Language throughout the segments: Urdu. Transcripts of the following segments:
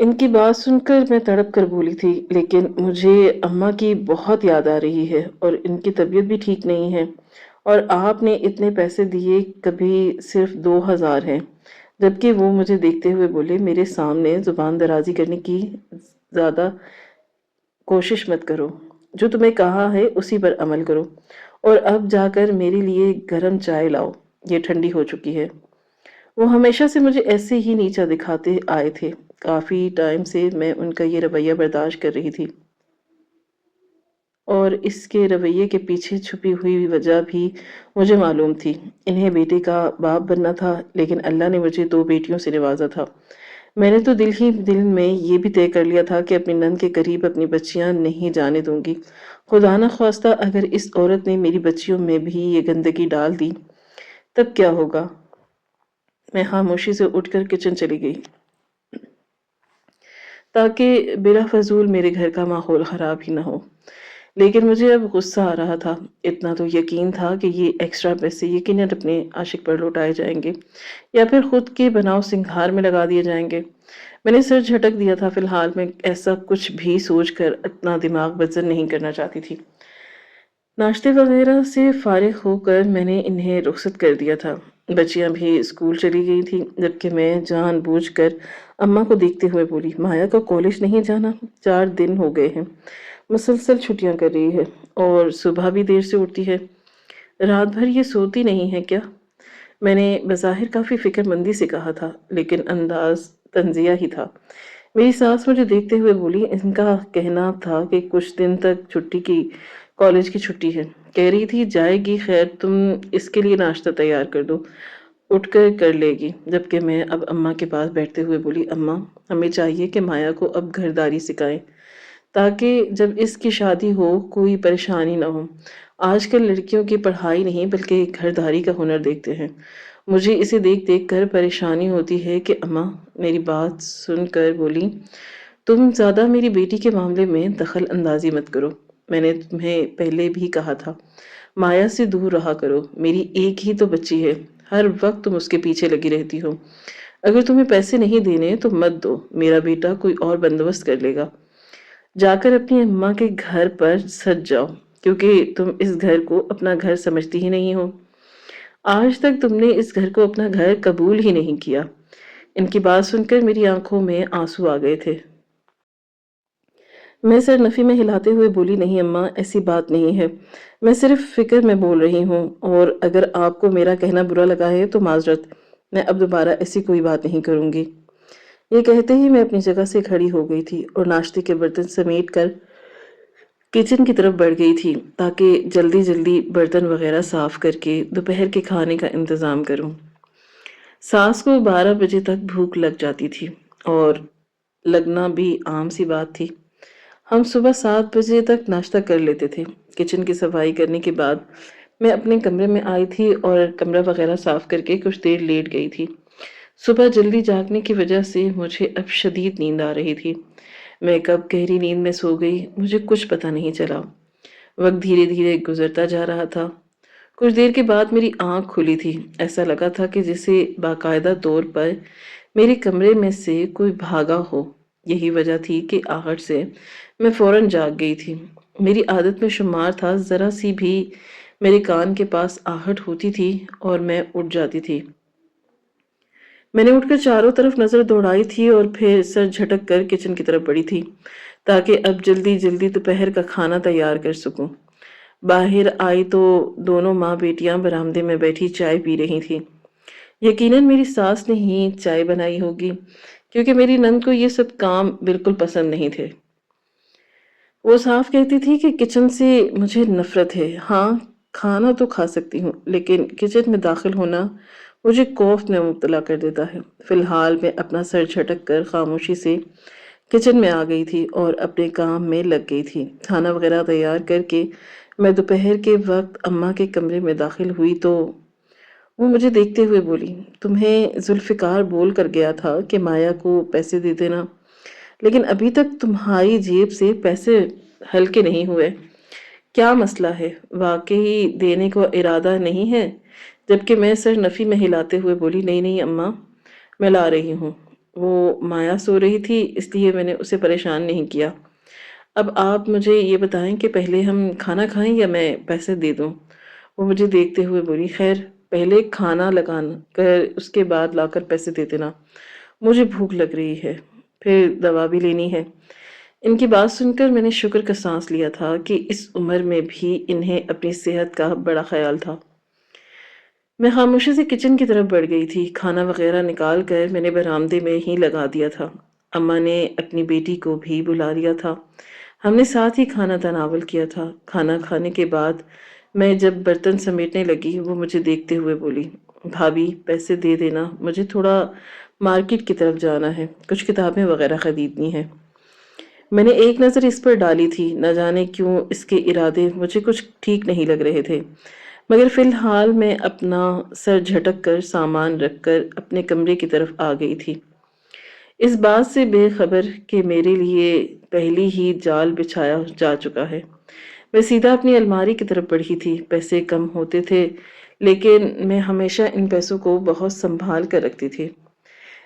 ان کی بات سن کر میں تڑپ کر بولی تھی، لیکن مجھے اماں کی بہت یاد آ رہی ہے اور ان کی طبیعت بھی ٹھیک نہیں ہے، اور آپ نے اتنے پیسے دیے کبھی صرف 2,000 ہیں۔ جبکہ وہ مجھے دیکھتے ہوئے بولے، میرے سامنے زبان درازی کرنے کی زیادہ کوشش مت کرو، جو تمہیں کہا ہے اسی پر عمل کرو، اور اب جا کر میرے لیے گرم چائے لاؤ، یہ ٹھنڈی ہو چکی ہے۔ وہ ہمیشہ سے مجھے ایسے ہی نیچا دکھاتے آئے تھے۔ کافی ٹائم سے میں ان کا یہ رویہ برداشت کر رہی تھی، اور اس کے رویے کے پیچھے چھپی ہوئی وجہ بھی مجھے معلوم تھی۔ انہیں بیٹے کا باپ بننا تھا، لیکن اللہ نے مجھے 2 بیٹیوں سے نوازا تھا۔ میں نے تو دل ہی دل میں یہ بھی طے کر لیا تھا کہ اپنی نند کے قریب اپنی بچیاں نہیں جانے دوں گی۔ خدا نہ خواستہ اگر اس عورت نے میری بچیوں میں بھی یہ گندگی ڈال دی، تب کیا ہوگا؟ میں خاموشی سے اٹھ کر کچن چلی گئی، تاکہ بلا فضول میرے گھر کا ماحول خراب ہی نہ ہو۔ لیکن مجھے اب غصہ آ رہا تھا۔ اتنا تو یقین تھا کہ یہ ایکسٹرا پیسے یقیناً اپنے عاشق پر لوٹائے جائیں گے، یا پھر خود کے بناؤ سنگھار میں لگا دیے جائیں گے۔ میں نے سر جھٹک دیا تھا۔ فی الحال میں ایسا کچھ بھی سوچ کر اپنا دماغ بدزن نہیں کرنا چاہتی تھی۔ ناشتے وغیرہ سے فارغ ہو کر میں نے انہیں رخصت کر دیا تھا۔ بچیاں بھی اسکول چلی گئی تھیں، جبکہ میں جان بوجھ کر اماں کو دیکھتے ہوئے بولی، مایا کا کالج نہیں جانا 4 دن ہو گئے ہیں، مسلسل چھٹیاں کر رہی ہے، اور صبح بھی دیر سے اٹھتی ہے۔ رات بھر یہ سوتی نہیں ہے کیا؟ میں نے بظاہر کافی فکر مندی سے کہا تھا، لیکن انداز تنزیہ ہی تھا۔ میری ساس مجھے دیکھتے ہوئے بولی، ان کا کہنا تھا کہ کچھ دن تک کالج کی چھٹی ہے، کہہ رہی تھی جائے گی، خیر تم اس کے لیے ناشتہ تیار کر دو، اٹھ کر لے گی۔ جبکہ میں اب اماں کے پاس بیٹھتے ہوئے بولی، اماں ہمیں چاہیے کہ مایا کو اب گھرداری سکھائیں، تاکہ جب اس کی شادی ہو کوئی پریشانی نہ ہو۔ آج کل لڑکیوں کی پڑھائی نہیں بلکہ گھرداری کا ہنر دیکھتے ہیں۔ مجھے اسے دیکھ دیکھ کر پریشانی ہوتی ہے کہ اماں میری بات سن کر بولی، تم زیادہ میری بیٹی کے معاملے میں دخل اندازی مت کرو۔ میں نے تمہیں پہلے بھی کہا تھا، مایا سے دور رہا کرو، میری ایک ہی تو بچی ہے، ہر وقت تم اس کے پیچھے لگی رہتی ہو۔ اگر تمہیں پیسے نہیں دینے تو مت دو، میرا بیٹا کوئی اور بندوبست کر لے گا۔ جا کر اپنی اماں کے گھر پر سج جاؤ، کیونکہ تم اس گھر کو اپنا گھر سمجھتی ہی نہیں ہو۔ آج تک تم نے اس گھر کو اپنا گھر قبول ہی نہیں کیا۔ ان کی بات سن کر میری آنکھوں میں آنسو آ گئے تھے۔ میں سر نفی میں ہلاتے ہوئے بولی، نہیں اماں، ایسی بات نہیں ہے، میں صرف فکر میں بول رہی ہوں، اور اگر آپ کو میرا کہنا برا لگا ہے تو معذرت، میں اب دوبارہ ایسی کوئی بات نہیں کروں گی۔ یہ کہتے ہی میں اپنی جگہ سے کھڑی ہو گئی تھی اور ناشتے کے برتن سمیٹ کر کچن کی طرف بڑھ گئی تھی، تاکہ جلدی جلدی برتن وغیرہ صاف کر کے دوپہر کے کھانے کا انتظام کروں۔ ساس کو 12 بجے تک بھوک لگ جاتی تھی، اور لگنا بھی عام سی بات تھی۔ ہم صبح 7 بجے تک ناشتہ کر لیتے تھے۔ کچن کی صفائی کرنے کے بعد میں اپنے کمرے میں آئی تھی اور کمرہ وغیرہ صاف کر کے کچھ دیر لیٹ گئی تھی۔ صبح جلدی جاگنے کی وجہ سے مجھے اب شدید نیند آ رہی تھی۔ میں کب گہری نیند میں سو گئی مجھے کچھ پتہ نہیں چلا۔ وقت دھیرے دھیرے گزرتا جا رہا تھا۔ کچھ دیر کے بعد میری آنکھ کھلی تھی۔ ایسا لگا تھا کہ جسے باقاعدہ طور پر میرے کمرے میں سے کوئی بھاگا ہو۔ یہی وجہ تھی کہ آہٹ سے میں فوراً جاگ گئی تھی۔ میری عادت میں شمار تھا، ذرا سی بھی میرے کان کے پاس آہٹ ہوتی تھی اور میں اٹھ جاتی تھی۔ میں نے اٹھ کر چاروں طرف نظر دوڑائی تھی اور پھر سر جھٹک کر کچن کی طرف بڑھی تھی، تاکہ اب جلدی جلدی دوپہر کا کھانا تیار کر سکوں۔ باہر آئی تو دونوں ماں بیٹیاں برآمدے میں بیٹھی چائے پی رہی تھیں۔ یقیناً میری ساس نے ہی چائے بنائی ہوگی، کیونکہ میری نند کو یہ سب کام بالکل پسند نہیں تھے۔ وہ صاف کہتی تھی کہ کچن سے مجھے نفرت ہے۔ ہاں، کھانا تو کھا سکتی ہوں، لیکن کچن میں داخل ہونا مجھے خوف میں مبتلا کر دیتا ہے۔ فی الحال میں اپنا سر جھٹک کر خاموشی سے کچن میں آ گئی تھی اور اپنے کام میں لگ گئی تھی۔ کھانا وغیرہ تیار کر کے میں دوپہر کے وقت اماں کے کمرے میں داخل ہوئی تو وہ مجھے دیکھتے ہوئے بولی، تمہیں ذوالفقار بول کر گیا تھا کہ مایا کو پیسے دے دینا، لیکن ابھی تک تمہاری جیب سے پیسے ہلکے نہیں ہوئے، کیا مسئلہ ہے؟ واقعی دینے کو ارادہ نہیں ہے؟ جبکہ میں سر نفی میں ہلاتے ہوئے بولی، نہیں نہیں اماں، میں لا رہی ہوں۔ وہ مایا سو رہی تھی اس لیے میں نے اسے پریشان نہیں کیا۔ اب آپ مجھے یہ بتائیں کہ پہلے ہم کھانا کھائیں یا میں پیسے دے دوں؟ وہ مجھے دیکھتے ہوئے بولی، خیر پہلے کھانا لگانا کر اس کے بعد لا کر پیسے دے دینا، مجھے بھوک لگ رہی ہے، پھر دوا بھی لینی ہے۔ ان کی بات سن کر میں نے شکر کا سانس لیا تھا کہ اس عمر میں بھی انہیں اپنی صحت کا بڑا خیال تھا۔ میں خاموشی سے کچن کی طرف بڑھ گئی تھی۔ کھانا وغیرہ نکال کر میں نے برآمدے میں ہی لگا دیا تھا۔ اماں نے اپنی بیٹی کو بھی بلا لیا تھا۔ ہم نے ساتھ ہی کھانا تناول کیا تھا۔ کھانا کھانے کے بعد میں جب برتن سمیٹنے لگی، وہ مجھے دیکھتے ہوئے بولی، بھابی پیسے دے دینا، مجھے تھوڑا مارکیٹ کی طرف جانا ہے، کچھ کتابیں وغیرہ خریدنی ہیں۔ میں نے ایک نظر اس پر ڈالی تھی، نہ جانے کیوں اس کے ارادے مجھے کچھ ٹھیک نہیں لگ رہے تھے، مگر فی الحال میں اپنا سر جھٹک کر سامان رکھ کر اپنے کمرے کی طرف آ گئی تھی، اس بات سے بے خبر کہ میرے لیے پہلی ہی جال بچھایا جا چکا ہے۔ میں سیدھا اپنی الماری کی طرف بڑھی تھی۔ پیسے کم ہوتے تھے لیکن میں ہمیشہ ان پیسوں کو بہت سنبھال کر رکھتی تھی۔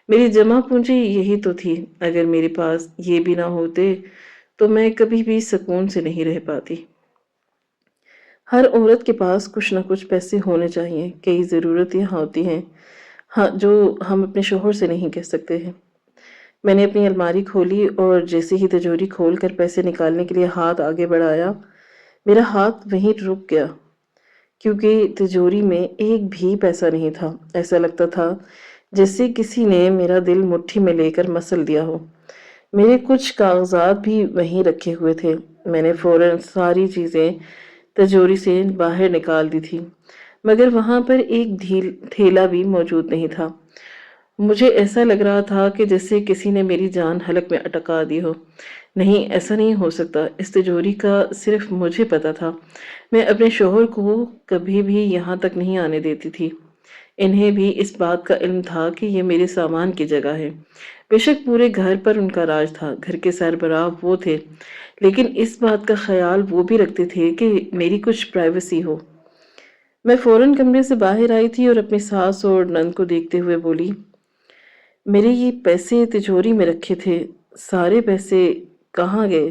میری جمع پونجی یہی تو تھی، اگر میرے پاس یہ بھی نہ ہوتے تو میں کبھی بھی سکون سے نہیں رہ پاتی۔ ہر عورت کے پاس کچھ نہ کچھ پیسے ہونے چاہیے، کئی ضرورتیں ہوتی ہیں ہاں جو ہم اپنے شوہر سے نہیں کہہ سکتے ہیں۔ میں نے اپنی الماری کھولی اور جیسے ہی تجوری کھول کر پیسے نکالنے کے لیے ہاتھ آگے بڑھایا، میرا ہاتھ وہیں رک گیا، کیونکہ تجوری میں ایک بھی پیسہ نہیں تھا۔ ایسا لگتا تھا جیسے کسی نے میرا دل مٹھی میں لے کر مسل دیا ہو۔ میرے کچھ کاغذات بھی وہیں رکھے ہوئے تھے۔ میں نے فوراً ساری چیزیں تجوری سے باہر نکال دی تھی، مگر وہاں پر ایک تھیلا بھی موجود نہیں تھا۔ مجھے ایسا لگ رہا تھا کہ جیسے کسی نے میری جان حلق میں اٹکا دی ہو۔ نہیں، ایسا نہیں ہو سکتا، اس تجوری کا صرف مجھے پتا تھا۔ میں اپنے شوہر کو کبھی بھی یہاں تک نہیں آنے دیتی تھی۔ انہیں بھی اس بات کا علم تھا کہ یہ میرے سامان کی جگہ ہے۔ بے شک پورے گھر پر ان کا راج تھا، گھر کے سربراہ وہ تھے، لیکن اس بات کا خیال وہ بھی رکھتے تھے کہ میری کچھ پرائیویسی ہو۔ میں فوراً کمرے سے باہر آئی تھی اور اپنی ساس اور نند کو دیکھتے ہوئے بولی، میرے یہ پیسے تجوری میں رکھے تھے، سارے پیسے کہاں گئے؟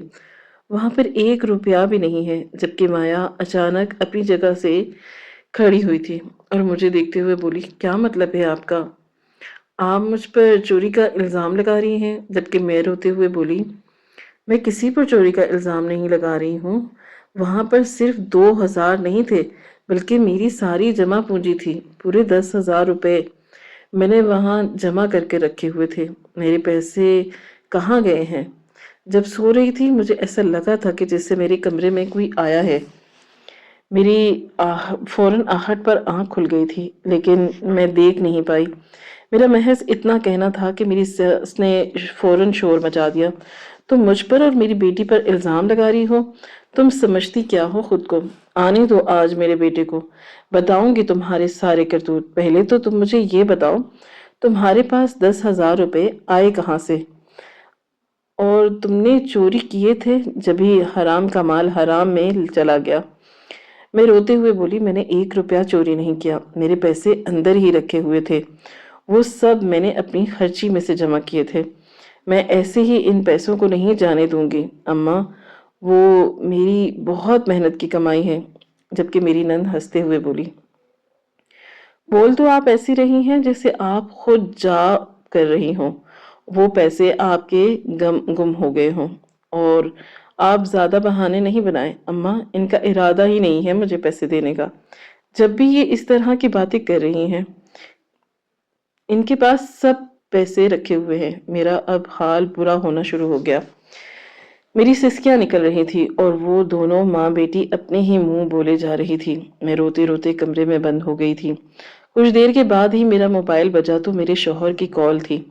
وہاں پر ایک روپیہ بھی نہیں ہے۔ جبکہ مایا اچانک اپنی جگہ سے کھڑی ہوئی تھی اور مجھے دیکھتے ہوئے بولی، کیا مطلب ہے آپ کا؟ آپ مجھ پر چوری کا الزام لگا رہی ہیں؟ جبکہ میں روتے ہوئے بولی، میں کسی پر چوری کا الزام نہیں لگا رہی ہوں، وہاں پر صرف 2000 نہیں تھے بلکہ میری ساری جمع پونجی تھی، پورے 10,000 روپے میں نے وہاں جمع کر کے رکھے ہوئے تھے۔ میرے پیسے کہاں گئے ہیں؟ جب سو رہی تھی مجھے ایسا لگا تھا کہ جیسے میرے کمرے میں کوئی آیا ہے۔ میری فوراً آہٹ پر آنکھ کھل گئی تھی، لیکن میں دیکھ نہیں پائی۔ میرا محض اتنا کہنا تھا کہ میری ساس نے فوراً شور مچا دیا، تم مجھ پر اور میری بیٹی پر الزام لگا رہی ہو؟ تم سمجھتی کیا ہو خود کو؟ آنے دو آج میرے بیٹے کو، بتاؤں گی تمہارے سارے کرتوت۔ پہلے تو تم مجھے یہ بتاؤ، تمہارے پاس 10,000 روپے آئے کہاں سے؟ اور تم نے چوری کیے تھے جبھی حرام کا مال حرام میں چلا گیا۔ میں روتے ہوئے بولی، میں نے ایک روپیہ چوری نہیں کیا، میرے پیسے اندر ہی رکھے ہوئے تھے، وہ سب میں نے اپنی خرچی میں سے جمع کیے تھے، میں ایسے ہی ان پیسوں کو نہیں جانے دوں گی اماں، وہ میری بہت محنت کی کمائی ہے۔ جبکہ میری نند ہنستے ہوئے بولی، بول تو آپ ایسی رہی ہیں جیسے آپ خود جا کر رہی ہوں، وہ پیسے آپ کے گم ہو گئے ہوں، اور آپ زیادہ بہانے نہیں بنائیں اماں، ان کا ارادہ ہی نہیں ہے مجھے پیسے دینے کا۔ جب بھی یہ اس طرح کی باتیں کر رہی ہیں، ان کے پاس سب پیسے رکھے ہوئے ہیں۔ میرا اب حال برا ہونا شروع ہو گیا۔ میری سسکیاں نکل رہی تھی اور وہ دونوں ماں بیٹی اپنے ہی منہ بولے جا رہی تھی۔ میں روتے روتے کمرے میں بند ہو گئی تھی۔ کچھ دیر کے بعد ہی میرا موبائل بجا تو میرے شوہر کی کال تھی۔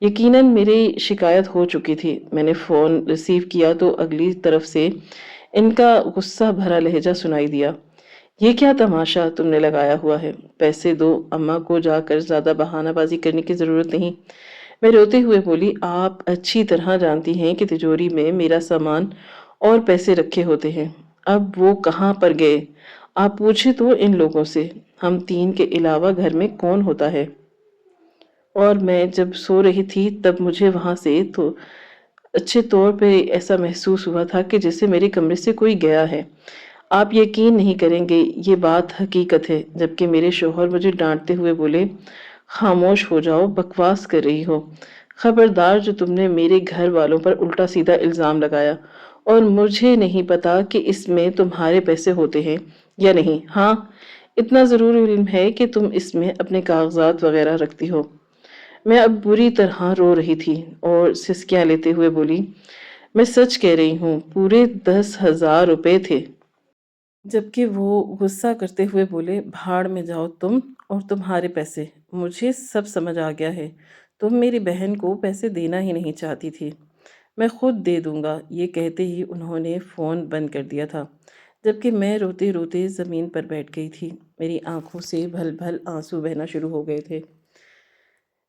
یقیناً میری شکایت ہو چکی تھی۔ میں نے فون ریسیو کیا تو اگلی طرف سے ان کا غصہ بھرا لہجہ سنائی دیا، یہ کیا تماشا تم نے لگایا ہوا ہے؟ پیسے دو، اماں کو جا کر زیادہ بہانہ بازی کرنے کی ضرورت نہیں۔ میں روتے ہوئے بولی، آپ اچھی طرح جانتی ہیں کہ تجوری میں میرا سامان اور پیسے رکھے ہوتے ہیں، اب وہ کہاں پر گئے؟ آپ پوچھیں تو ان لوگوں سے، ہم تین کے علاوہ گھر میں کون ہوتا ہے؟ اور میں جب سو رہی تھی تب مجھے وہاں سے تو اچھے طور پہ ایسا محسوس ہوا تھا کہ جیسے میرے کمرے سے کوئی گیا ہے۔ آپ یقین نہیں کریں گے، یہ بات حقیقت ہے۔ جبکہ میرے شوہر مجھے ڈانٹتے ہوئے بولے، خاموش ہو جاؤ، بکواس کر رہی ہو، خبردار جو تم نے میرے گھر والوں پر الٹا سیدھا الزام لگایا، اور مجھے نہیں پتا کہ اس میں تمہارے پیسے ہوتے ہیں یا نہیں۔ ہاں، اتنا ضرور علم ہے کہ تم اس میں اپنے کاغذات وغیرہ رکھتی ہو۔ میں اب بری طرح رو رہی تھی اور سسکیاں لیتے ہوئے بولی، میں سچ کہہ رہی ہوں، پورے 10,000 روپے تھے۔ جبکہ وہ غصہ کرتے ہوئے بولے، بھاڑ میں جاؤ تم اور تمہارے پیسے، مجھے سب سمجھ آ گیا ہے، تم میری بہن کو پیسے دینا ہی نہیں چاہتی تھی، میں خود دے دوں گا۔ یہ کہتے ہی انہوں نے فون بند کر دیا تھا، جبکہ میں روتے روتے زمین پر بیٹھ گئی تھی۔ میری آنکھوں سے بھل بھل آنسو بہنا شروع ہو گئے تھے۔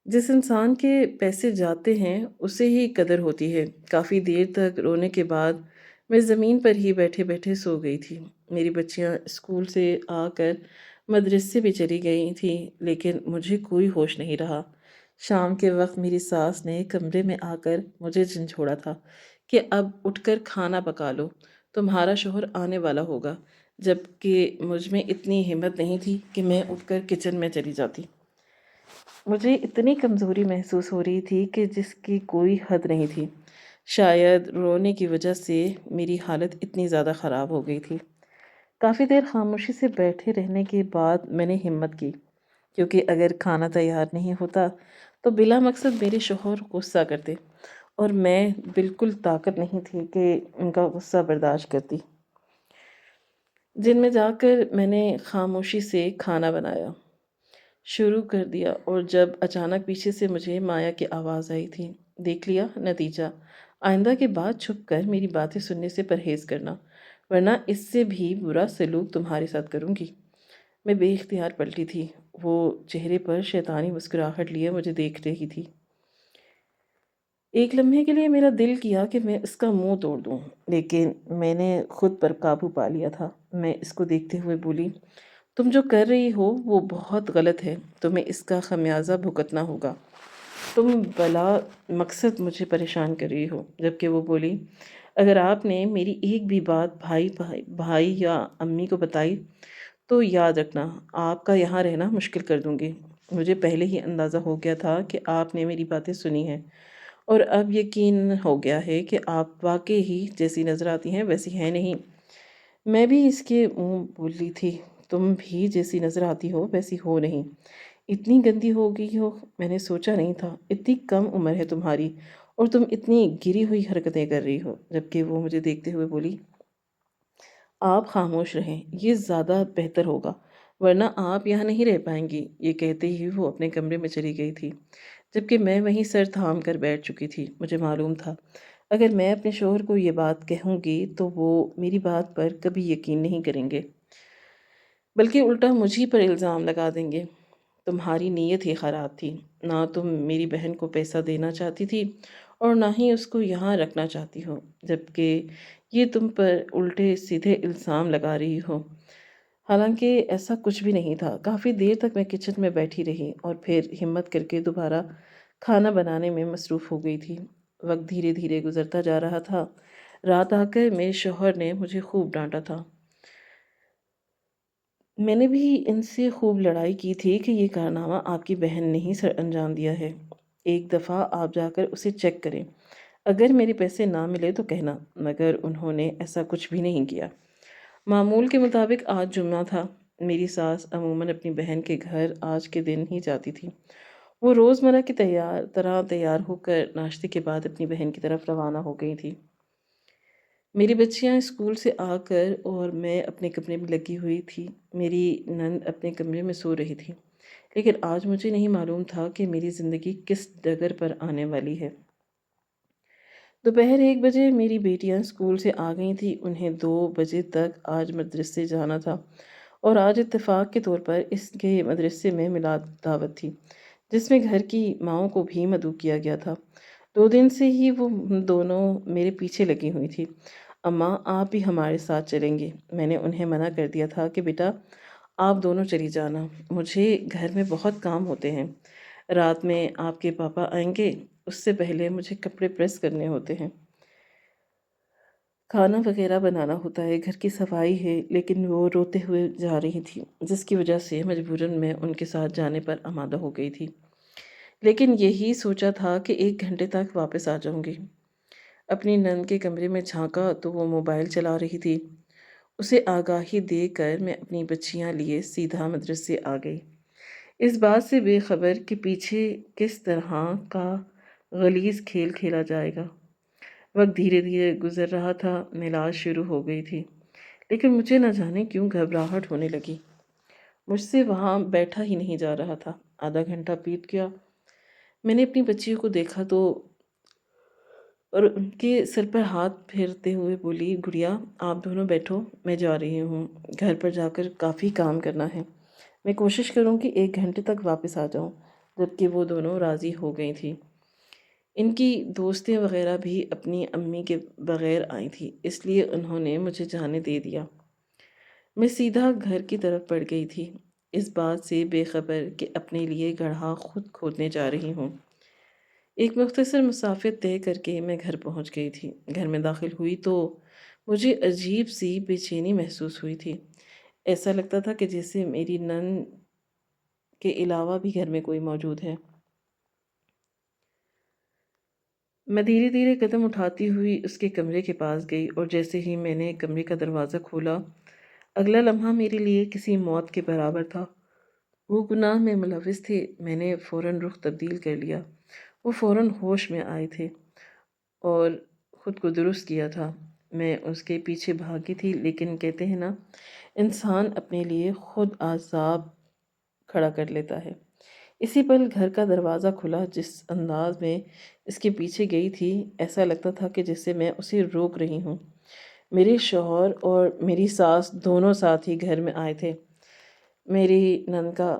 جس انسان کے پیسے جاتے ہیں اسے ہی قدر ہوتی ہے۔ کافی دیر تک رونے کے بعد میں زمین پر ہی بیٹھے بیٹھے سو گئی تھی۔ میری بچیاں اسکول سے آ کر مدرسے بھی چلی گئی تھیں، لیکن مجھے کوئی ہوش نہیں رہا۔ شام کے وقت میری ساس نے کمرے میں آ کر مجھے جھنجھوڑا تھا کہ اب اٹھ کر کھانا پکا لو، تمہارا شوہر آنے والا ہوگا، جبکہ مجھ میں اتنی ہمت نہیں تھی کہ میں اٹھ کر کچن میں چلی جاتی۔ مجھے اتنی کمزوری محسوس ہو رہی تھی کہ جس کی کوئی حد نہیں تھی۔ شاید رونے کی وجہ سے میری حالت اتنی زیادہ خراب ہو گئی تھی۔ کافی دیر خاموشی سے بیٹھے رہنے کے بعد میں نے ہمت کی، کیونکہ اگر کھانا تیار نہیں ہوتا تو بلا مقصد میرے شوہر غصہ کرتے، اور میں بالکل طاقت نہیں تھی کہ ان کا غصہ برداشت کرتی۔ جن میں جا کر میں نے خاموشی سے کھانا بنایا شروع کر دیا، اور جب اچانک پیچھے سے مجھے مایا کی آواز آئی تھی، دیکھ لیا نتیجہ، آئندہ کے بعد چھپ کر میری باتیں سننے سے پرہیز کرنا، ورنہ اس سے بھی برا سلوک تمہارے ساتھ کروں گی۔ میں بے اختیار پلٹی تھی، وہ چہرے پر شیطانی مسکراہٹ لیے مجھے دیکھ رہی تھی۔ ایک لمحے کے لیے میرا دل کیا کہ میں اس کا منہ توڑ دوں، لیکن میں نے خود پر قابو پا لیا تھا۔ میں اس کو دیکھتے ہوئے بولی، تم جو کر رہی ہو وہ بہت غلط ہے، تمہیں اس کا خمیازہ بھگتنا ہوگا، تم بلا مقصد مجھے پریشان کر رہی ہو۔ جبکہ وہ بولی، اگر آپ نے میری ایک بھی بات بھائی یا امی کو بتائی تو یاد رکھنا آپ کا یہاں رہنا مشکل کر دوں گی۔ مجھے پہلے ہی اندازہ ہو گیا تھا کہ آپ نے میری باتیں سنی ہیں، اور اب یقین ہو گیا ہے کہ آپ واقعی ہی جیسی نظر آتی ہیں ویسی ہیں نہیں۔ میں بھی اس کے منہ بولی تھی، تم بھی جیسی نظر آتی ہو ویسی ہو نہیں، اتنی گندی ہو گئی ہو، میں نے سوچا نہیں تھا، اتنی کم عمر ہے تمہاری اور تم اتنی گری ہوئی حرکتیں کر رہی ہو۔ جبکہ وہ مجھے دیکھتے ہوئے بولی، آپ خاموش رہیں، یہ زیادہ بہتر ہوگا، ورنہ آپ یہاں نہیں رہ پائیں گی۔ یہ کہتے ہی وہ اپنے کمرے میں چلی گئی تھی، جبکہ میں وہیں سر تھام کر بیٹھ چکی تھی۔ مجھے معلوم تھا اگر میں اپنے شوہر کو یہ بات کہوں گی تو وہ میری بات پر کبھی یقین نہیں کریں گے، بلکہ الٹا مجھ ہی پر الزام لگا دیں گے۔ تمہاری نیت ہی خراب تھی، نہ تم میری بہن کو پیسہ دینا چاہتی تھی اور نہ ہی اس کو یہاں رکھنا چاہتی ہو، جبکہ یہ تم پر الٹے سیدھے الزام لگا رہی ہو۔ حالانکہ ایسا کچھ بھی نہیں تھا۔ کافی دیر تک میں کچن میں بیٹھی رہی اور پھر ہمت کر کے دوبارہ کھانا بنانے میں مصروف ہو گئی تھی۔ وقت دھیرے دھیرے گزرتا جا رہا تھا۔ رات آ کر میرے شوہر نے مجھے خوب ڈانٹا تھا۔ میں نے بھی ان سے خوب لڑائی کی تھی کہ یہ کارنامہ آپ کی بہن نے ہی سر انجام دیا ہے، ایک دفعہ آپ جا کر اسے چیک کریں، اگر میرے پیسے نہ ملے تو کہنا۔ مگر انہوں نے ایسا کچھ بھی نہیں کیا۔ معمول کے مطابق آج جمعہ تھا۔ میری ساس عموماً اپنی بہن کے گھر آج کے دن ہی جاتی تھی۔ وہ روزمرہ کی طرح تیار ہو کر ناشتے کے بعد اپنی بہن کی طرف روانہ ہو گئی تھی۔ میری بچیاں اسکول سے آ کر اور میں اپنے کمرے میں لگی ہوئی تھی۔ میری نند اپنے کمرے میں سو رہی تھی، لیکن آج مجھے نہیں معلوم تھا کہ میری زندگی کس ڈگر پر آنے والی ہے۔ دوپہر 1 بجے میری بیٹیاں اسکول سے آ گئی تھیں۔ انہیں 2 بجے تک آج مدرسے جانا تھا، اور آج اتفاق کے طور پر اس کے مدرسے میں میلاد دعوت تھی، جس میں گھر کی ماؤں کو بھی مدعو کیا گیا تھا۔ 2 دن سے ہی وہ دونوں میرے پیچھے لگی ہوئی تھی، اماں آپ بھی ہمارے ساتھ چلیں گے۔ میں نے انہیں منع کر دیا تھا کہ بیٹا آپ دونوں چلی جانا، مجھے گھر میں بہت کام ہوتے ہیں۔ رات میں آپ کے پاپا آئیں گے، اس سے پہلے مجھے کپڑے پریس کرنے ہوتے ہیں، کھانا وغیرہ بنانا ہوتا ہے، گھر کی صفائی ہے۔ لیکن وہ روتے ہوئے جا رہی تھی، جس کی وجہ سے مجبوراً میں ان کے ساتھ جانے پر آمادہ ہو گئی تھی، لیکن یہی سوچا تھا کہ 1 گھنٹے تک واپس آ جاؤں گی۔ اپنی نند کے کمرے میں جھانکا تو وہ موبائل چلا رہی تھی۔ اسے آگاہی دے کر میں اپنی بچیاں لیے سیدھا مدرسے آ گئی، اس بات سے بے خبر کہ پیچھے کس طرح کا غلیظ کھیل کھیلا جائے گا۔ وقت دھیرے دھیرے گزر رہا تھا، نلاز شروع ہو گئی تھی، لیکن مجھے نہ جانے کیوں گھبراہٹ ہونے لگی۔ مجھ سے وہاں بیٹھا ہی نہیں جا رہا تھا۔ آدھا گھنٹہ بیت گیا، میں نے اپنی بچیوں کو دیکھا تو اور ان کے سر پر ہاتھ پھیرتے ہوئے بولی، گڑیا آپ دونوں بیٹھو، میں جا رہی ہوں، گھر پر جا کر کافی کام کرنا ہے، میں کوشش کروں کہ 1 گھنٹے تک واپس آ جاؤں۔ جبکہ وہ دونوں راضی ہو گئی تھیں۔ ان کی دوستیں وغیرہ بھی اپنی امی کے بغیر آئی تھی، اس لیے انہوں نے مجھے جانے دے دیا۔ میں سیدھا گھر کی طرف بڑھ گئی تھی، اس بات سے بے خبر کہ اپنے لیے گڑھا خود کھودنے جا رہی ہوں۔ ایک مختصر مسافت طے کر کے میں گھر پہنچ گئی تھی۔ گھر میں داخل ہوئی تو مجھے عجیب سی بے چینی محسوس ہوئی تھی۔ ایسا لگتا تھا کہ جیسے میری نند کے علاوہ بھی گھر میں کوئی موجود ہے۔ میں دھیرے دھیرے قدم اٹھاتی ہوئی اس کے کمرے کے پاس گئی، اور جیسے ہی میں نے کمرے کا دروازہ کھولا، اگلا لمحہ میرے لیے کسی موت کے برابر تھا۔ وہ گناہ میں ملوث تھے، میں نے فوراً رخ تبدیل کر لیا۔ وہ فوراً ہوش میں آئے تھے اور خود کو درست کیا تھا۔ میں اس کے پیچھے بھاگی تھی، لیکن کہتے ہیں نا، انسان اپنے لیے خود عذاب کھڑا کر لیتا ہے۔ اسی پل گھر کا دروازہ کھلا۔ جس انداز میں اس کے پیچھے گئی تھی، ایسا لگتا تھا کہ جیسے میں اسے روک رہی ہوں۔ میرے شوہر اور میری ساس دونوں ساتھ ہی گھر میں آئے تھے، میری نند کا،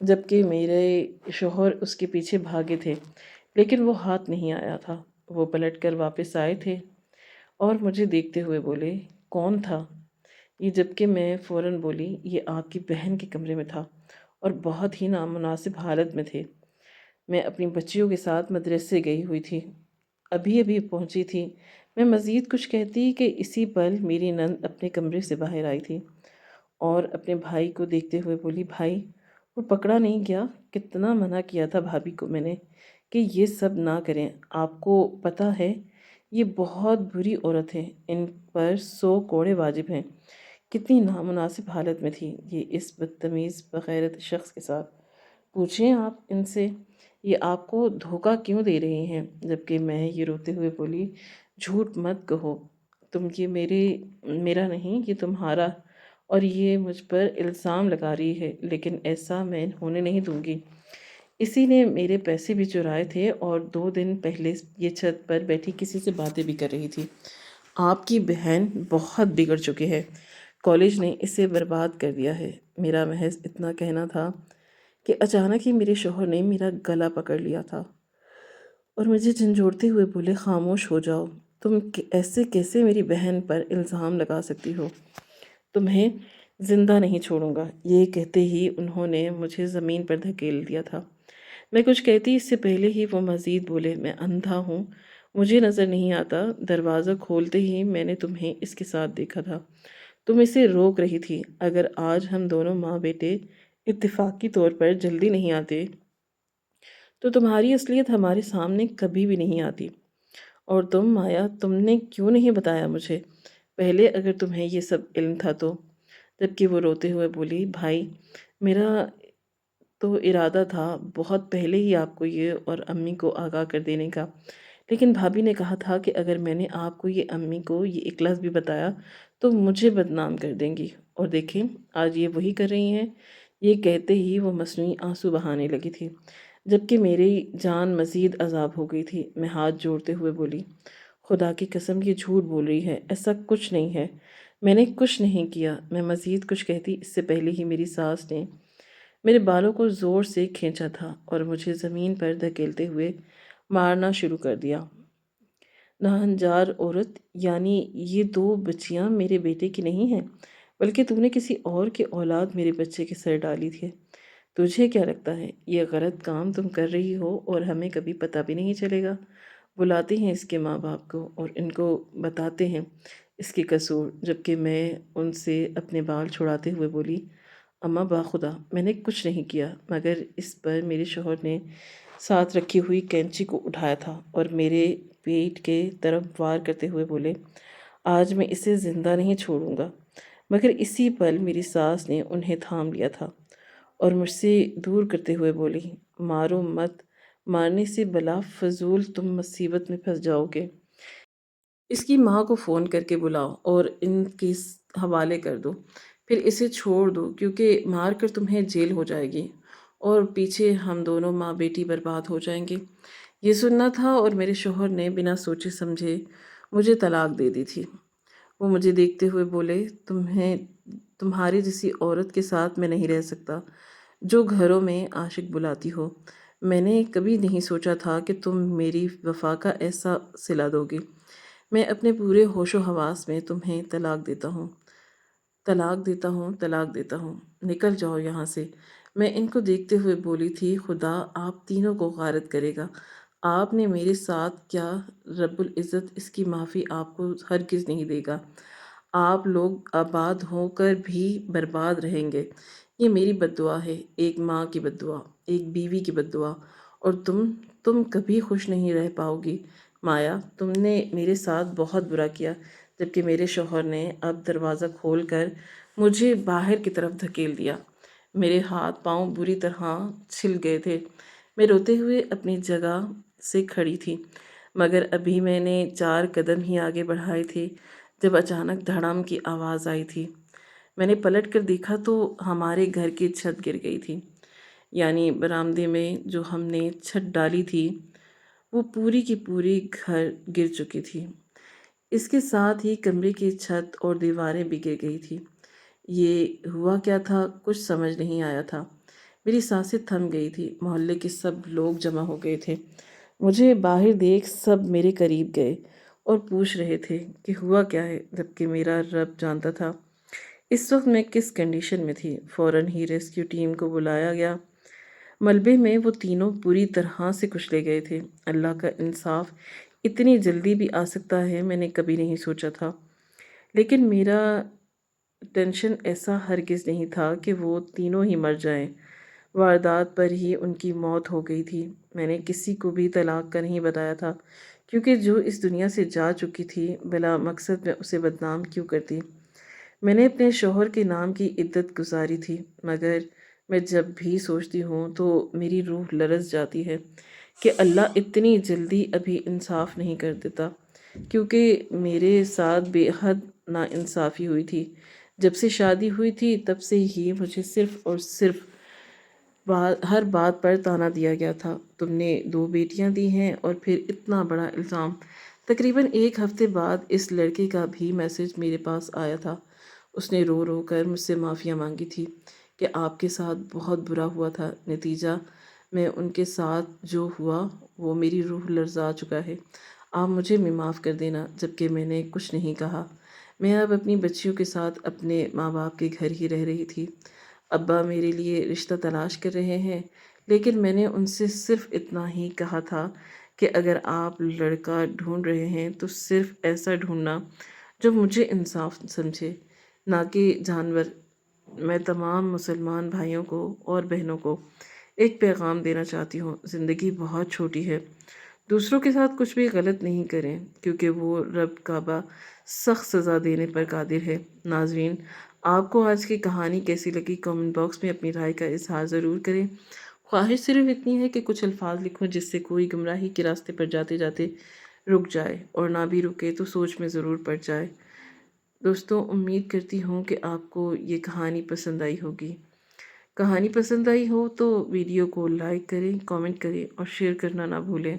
جبکہ میرے شوہر اس کے پیچھے بھاگے تھے، لیکن وہ ہاتھ نہیں آیا تھا۔ وہ پلٹ کر واپس آئے تھے اور مجھے دیکھتے ہوئے بولے، کون تھا یہ؟ جبکہ میں فوراً بولی، یہ آپ کی بہن کے کمرے میں تھا اور بہت ہی نامناسب حالت میں تھے۔ میں اپنی بچیوں کے ساتھ مدرسے گئی ہوئی تھی، ابھی ابھی پہنچی تھی۔ میں مزید کچھ کہتی کہ اسی پل میری نند اپنے کمرے سے باہر آئی تھی اور اپنے بھائی کو دیکھتے ہوئے بولی، بھائی وہ پکڑا نہیں گیا؟ کتنا منع کیا تھا بھابھی کو میں نے کہ یہ سب نہ کریں، آپ کو پتہ ہے یہ بہت بری عورت ہے، ان پر 100 کوڑے واجب ہیں۔ کتنی نامناسب حالت میں تھی یہ اس بدتمیز بغیرت شخص کے ساتھ۔ پوچھیں آپ ان سے، یہ آپ کو دھوکہ کیوں دے رہے ہیں؟ جبکہ میں یہ روتے ہوئے بولی، جھوٹ مت کہو، تم یہ میرا نہیں، یہ تمہارا، اور یہ مجھ پر الزام لگا رہی ہے، لیکن ایسا میں ہونے نہیں دوں گی۔ اسی نے میرے پیسے بھی چرائے تھے اور 2 دن پہلے یہ چھت پر بیٹھی کسی سے باتیں بھی کر رہی تھی۔ آپ کی بہن بہت بگڑ چکی ہے، کالج نے اسے برباد کر دیا ہے۔ میرا محض اتنا کہنا تھا کہ اچانک ہی میرے شوہر نے میرا گلا پکڑ لیا تھا اور مجھے جھنجھوڑتے ہوئے بولے، خاموش ہو جاؤ، تم ایسے کیسے میری بہن پر الزام لگا سکتی ہو؟ تمہیں زندہ نہیں چھوڑوں گا۔ یہ کہتے ہی انہوں نے مجھے زمین پر دھکیل دیا تھا۔ میں کچھ کہتی اس سے پہلے ہی وہ مزید بولے، میں اندھا ہوں، مجھے نظر نہیں آتا، دروازہ کھولتے ہی میں نے تمہیں اس کے ساتھ دیکھا تھا، تم اسے روک رہی تھی۔ اگر آج ہم دونوں ماں بیٹے اتفاقی طور پر جلدی نہیں آتے تو تمہاری اصلیت ہمارے سامنے کبھی بھی نہیں آتی۔ اور تم مایا، تم نے کیوں نہیں بتایا مجھے پہلے، اگر تمہیں یہ سب علم تھا تو؟ جبکہ وہ روتے ہوئے بولی، بھائی میرا تو ارادہ تھا بہت پہلے ہی آپ کو یہ اور امی کو آگاہ کر دینے کا، لیکن بھابھی نے کہا تھا کہ اگر میں نے آپ کو یہ امی کو یہ ایک لفظ بھی بتایا تو مجھے بدنام کر دیں گی، اور دیکھیں آج یہ وہی کر رہی ہیں۔ یہ کہتے ہی وہ مصنوعی آنسو بہانے لگی تھی، جبکہ میری جان مزید عذاب ہو گئی تھی۔ میں ہاتھ جوڑتے ہوئے بولی، خدا کی قسم یہ جھوٹ بول رہی ہے، ایسا کچھ نہیں ہے، میں نے کچھ نہیں کیا۔ میں مزید کچھ کہتی اس سے پہلے ہی میری ساس نے میرے بالوں کو زور سے کھینچا تھا اور مجھے زمین پر دھکیلتے ہوئے مارنا شروع کر دیا۔ ناہنجار عورت، یعنی یہ 2 بچیاں میرے بیٹے کی نہیں ہیں، بلکہ تو نے کسی اور کی اولاد میرے بچے کے سر ڈالی تھی۔ تجھے کیا لگتا ہے یہ غلط کام تم کر رہی ہو اور ہمیں کبھی پتہ بھی نہیں چلے گا؟ بلاتے ہیں اس کے ماں باپ کو اور ان کو بتاتے ہیں اس کے قصور، جبکہ میں ان سے اپنے بال چھڑاتے ہوئے بولی، اماں باخدا میں نے کچھ نہیں کیا، مگر اس پر میرے شوہر نے ساتھ رکھی ہوئی کینچی کو اٹھایا تھا اور میرے پیٹ کے طرف وار کرتے ہوئے بولے، آج میں اسے زندہ نہیں چھوڑوں گا۔ مگر اسی پل میری ساس نے انہیں تھام لیا تھا اور مجھ سے دور کرتے ہوئے بولی، مارو مت، مارنے سے بلا فضول تم مصیبت میں پھنس جاؤ گے۔ اس کی ماں کو فون کر کے بلاؤ اور ان کے حوالے کر دو، پھر اسے چھوڑ دو کیونکہ مار کر تمہیں جیل ہو جائے گی اور پیچھے ہم دونوں ماں بیٹی برباد ہو جائیں گے۔ یہ سننا تھا اور میرے شوہر نے بنا سوچے سمجھے مجھے طلاق دے دی تھی۔ وہ مجھے دیکھتے ہوئے بولے، تمہاری جیسی عورت کے ساتھ میں نہیں رہ سکتا جو گھروں میں عاشق بلاتی ہو۔ میں نے کبھی نہیں سوچا تھا کہ تم میری وفا کا ایسا صلہ دو گی۔ میں اپنے پورے ہوش و حواس میں تمہیں طلاق دیتا ہوں، طلاق دیتا ہوں، طلاق دیتا ہوں، نکل جاؤ یہاں سے۔ میں ان کو دیکھتے ہوئے بولی تھی، خدا آپ تینوں کو غارت کرے گا، آپ نے میرے ساتھ کیا، رب العزت اس کی معافی آپ کو ہرگز نہیں دے گا، آپ لوگ آباد ہو کر بھی برباد رہیں گے۔ یہ میری بد دعا ہے، ایک ماں کی بد دعا، ایک بیوی کی بد دعا، اور تم کبھی خوش نہیں رہ پاؤ گی۔ مایا، تم نے میرے ساتھ بہت برا کیا۔ جبکہ میرے شوہر نے اب دروازہ کھول کر مجھے باہر کی طرف دھکیل دیا۔ میرے ہاتھ پاؤں بری طرح چھل گئے تھے۔ میں روتے ہوئے اپنی جگہ سے کھڑی تھی، مگر ابھی میں نے 4 قدم ہی آگے بڑھائے تھے جب اچانک دھڑام کی آواز آئی تھی۔ میں نے پلٹ کر دیکھا تو ہمارے گھر کی چھت گر گئی تھی، یعنی برآمدے میں جو ہم نے چھت ڈالی تھی وہ پوری کی پوری گھر گر چکی تھی۔ اس کے ساتھ ہی کمرے کی چھت اور دیواریں بھی گر گئی تھی۔ یہ ہوا کیا تھا کچھ سمجھ نہیں آیا تھا۔ میری سانسیں تھم گئی تھی۔ محلے کے سب لوگ جمع ہو گئے تھے۔ مجھے باہر دیکھ سب میرے قریب گئے اور پوچھ رہے تھے کہ ہوا کیا ہے، جبکہ میرا رب جانتا تھا اس وقت میں کس کنڈیشن میں تھی۔ فوراً ہی ریسکیو ٹیم کو بلایا گیا۔ ملبے میں وہ تینوں پوری طرح سے کچلے گئے تھے۔ اللہ کا انصاف اتنی جلدی بھی آ سکتا ہے میں نے کبھی نہیں سوچا تھا، لیکن میرا ٹینشن ایسا ہرگز نہیں تھا کہ وہ تینوں ہی مر جائیں۔ واردات پر ہی ان کی موت ہو گئی تھی۔ میں نے کسی کو بھی طلاق کا نہیں بتایا تھا، کیونکہ جو اس دنیا سے جا چکی تھی بلا مقصد میں اسے بدنام کیوں کرتی۔ میں نے اپنے شوہر کے نام کی عدت گزاری تھی، مگر میں جب بھی سوچتی ہوں تو میری روح لرز جاتی ہے کہ اللہ اتنی جلدی ابھی انصاف نہیں کر دیتا، کیونکہ میرے ساتھ بے حد ناانصافی ہوئی تھی۔ جب سے شادی ہوئی تھی تب سے ہی مجھے صرف اور صرف ہر بات پر طعنہ دیا گیا تھا، تم نے 2 بیٹیاں دی ہیں اور پھر اتنا بڑا الزام۔ تقریباً 1 ہفتے بعد اس لڑکے کا بھی میسج میرے پاس آیا تھا۔ اس نے رو رو کر مجھ سے معافیاں مانگی تھی کہ آپ کے ساتھ بہت برا ہوا تھا، نتیجہ میں ان کے ساتھ جو ہوا وہ میری روح لرزا چکا ہے، آپ مجھے معاف کر دینا۔ جبکہ میں نے کچھ نہیں کہا۔ میں اب اپنی بچیوں کے ساتھ اپنے ماں باپ کے گھر ہی رہ رہی تھی۔ ابا میرے لیے رشتہ تلاش کر رہے ہیں، لیکن میں نے ان سے صرف اتنا ہی کہا تھا کہ اگر آپ لڑکا ڈھونڈ رہے ہیں تو صرف ایسا ڈھونڈنا جو مجھے انصاف سمجھے، نہ کہ جانور۔ میں تمام مسلمان بھائیوں کو اور بہنوں کو ایک پیغام دینا چاہتی ہوں، زندگی بہت چھوٹی ہے، دوسروں کے ساتھ کچھ بھی غلط نہیں کریں، کیونکہ وہ رب کعبہ سخت سزا دینے پر قادر ہے۔ ناظرین، آپ کو آج کی کہانی کیسی لگی؟ کامنٹ باکس میں اپنی رائے کا اظہار ضرور کریں۔ خواہش صرف اتنی ہے کہ کچھ الفاظ لکھوں جس سے کوئی گمراہی کے راستے پر جاتے جاتے رک جائے، اور نہ بھی رکے تو سوچ میں ضرور پڑ جائے۔ دوستوں، امید کرتی ہوں کہ آپ کو یہ کہانی پسند آئی ہوگی۔ کہانی پسند آئی ہو تو ویڈیو کو لائک کریں، کامنٹ کریں اور شیئر کرنا نہ بھولیں۔